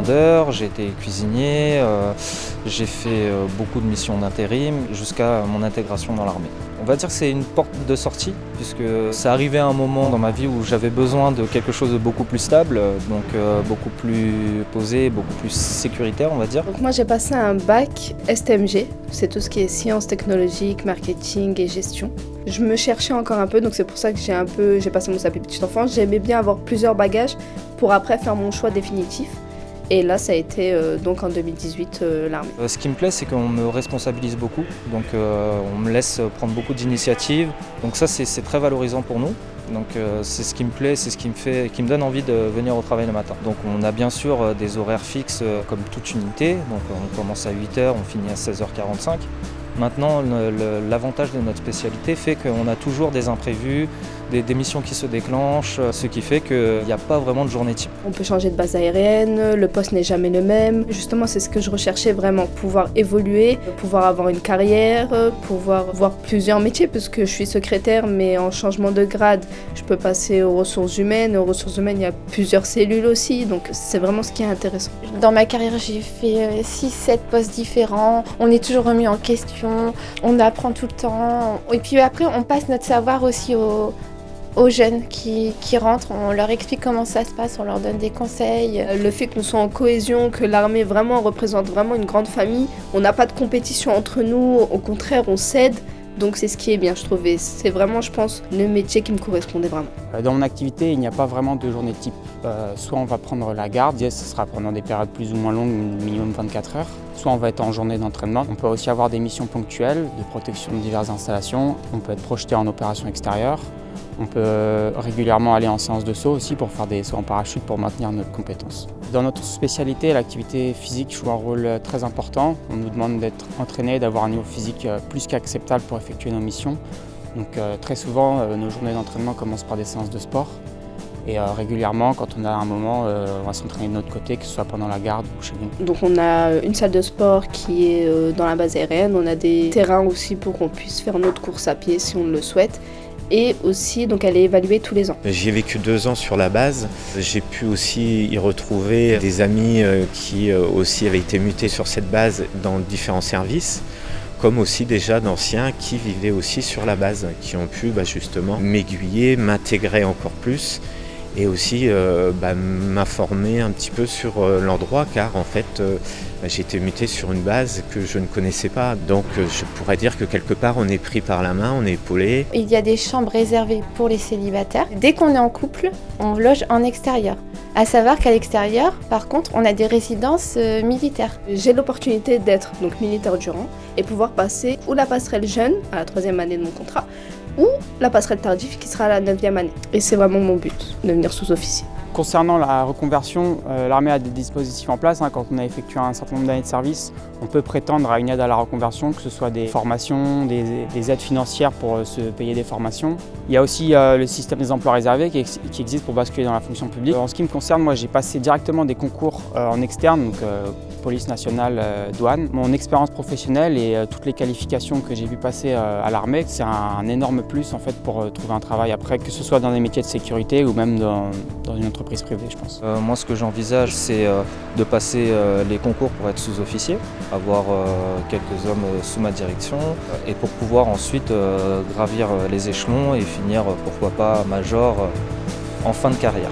commandeur, j'ai été cuisinier, j'ai fait beaucoup de missions d'intérim jusqu'à mon intégration dans l'armée. On va dire que c'est une porte de sortie puisque ça arrivait à un moment dans ma vie où j'avais besoin de quelque chose de beaucoup plus stable, donc beaucoup plus posé, beaucoup plus sécuritaire on va dire. Donc moi j'ai passé un bac STMG, c'est tout ce qui est sciences technologiques, marketing et gestion. Je me cherchais encore un peu, donc c'est pour ça que j'ai passé mon CAP petite enfance. J'aimais bien avoir plusieurs bagages pour après faire mon choix définitif. Et là, ça a été donc en 2018 l'armée. Ce qui me plaît, c'est qu'on me responsabilise beaucoup, donc on me laisse prendre beaucoup d'initiatives. Donc ça, c'est très valorisant pour nous. Donc c'est ce qui me plaît, c'est ce qui me donne envie de venir au travail le matin. Donc on a bien sûr des horaires fixes comme toute unité. Donc on commence à 8 h, on finit à 16 h 45. Maintenant, l'avantage de notre spécialité fait qu'on a toujours des imprévus, des missions qui se déclenchent, ce qui fait qu'il n'y a pas vraiment de journée type. On peut changer de base aérienne, le poste n'est jamais le même. Justement, c'est ce que je recherchais vraiment, pouvoir évoluer, pouvoir avoir une carrière, pouvoir voir plusieurs métiers, parce que je suis secrétaire, mais en changement de grade, je peux passer aux ressources humaines. Aux ressources humaines, il y a plusieurs cellules aussi, donc c'est vraiment ce qui est intéressant. Dans ma carrière, j'ai fait 6-7 postes différents. On est toujours remis en question. On apprend tout le temps. Et puis après, on passe notre savoir aussi aux jeunes qui rentrent. On leur explique comment ça se passe, on leur donne des conseils. Le fait que nous soyons en cohésion, que l'armée vraiment représente vraiment une grande famille, on n'a pas de compétition entre nous, au contraire, on s'aide. Donc c'est ce qui est bien, je trouvais. C'est vraiment, je pense, le métier qui me correspondait vraiment. Dans mon activité, il n'y a pas vraiment de journée type. Soit on va prendre la garde, ce sera pendant des périodes plus ou moins longues, minimum 24 heures. Soit on va être en journée d'entraînement. On peut aussi avoir des missions ponctuelles de protection de diverses installations. On peut être projeté en opération extérieure. On peut régulièrement aller en séance de saut aussi pour faire des sauts en parachute pour maintenir notre compétence. Dans notre spécialité, l'activité physique joue un rôle très important. On nous demande d'être entraîné, d'avoir un niveau physique plus qu'acceptable pour effectuer nos missions. Donc très souvent, nos journées d'entraînement commencent par des séances de sport. Et régulièrement, quand on a un moment, on va s'entraîner de notre côté, que ce soit pendant la garde ou chez nous. Donc on a une salle de sport qui est dans la base aérienne. On a des terrains aussi pour qu'on puisse faire notre course à pied si on le souhaite. Et aussi, donc elle est évaluée tous les ans. J'ai vécu 2 ans sur la base. J'ai pu aussi y retrouver des amis qui aussi avaient été mutés sur cette base dans différents services, comme aussi déjà d'anciens qui vivaient aussi sur la base, qui ont pu justement m'aiguiller, m'intégrer encore plus et aussi m'informer un petit peu sur l'endroit, car en fait j'ai été muté sur une base que je ne connaissais pas. Donc je pourrais dire que quelque part on est pris par la main, on est épaulé. Il y a des chambres réservées pour les célibataires. Dès qu'on est en couple, on loge en extérieur. À savoir qu'à l'extérieur, par contre, on a des résidences militaires. J'ai l'opportunité d'être donc militaire du rang et pouvoir passer ou la passerelle jeune à la 3e année de mon contrat, ou la passerelle tardive qui sera à la 9e année. Et c'est vraiment mon but, devenir sous-officier. Concernant la reconversion, l'armée a des dispositifs en place. Quand on a effectué un certain nombre d'années de service, on peut prétendre à une aide à la reconversion, que ce soit des formations, des aides financières pour se payer des formations. Il y a aussi le système des emplois réservés qui existe pour basculer dans la fonction publique. En ce qui me concerne, moi j'ai passé directement des concours en externe, donc police nationale, douane. Mon expérience professionnelle et toutes les qualifications que j'ai vu passer à l'armée, c'est un énorme plus en fait pour trouver un travail après, que ce soit dans des métiers de sécurité ou même dans une entreprise privée, je pense. Moi, ce que j'envisage, c'est de passer les concours pour être sous-officier, avoir quelques hommes sous ma direction et pour pouvoir ensuite gravir les échelons et finir, pourquoi pas, major en fin de carrière.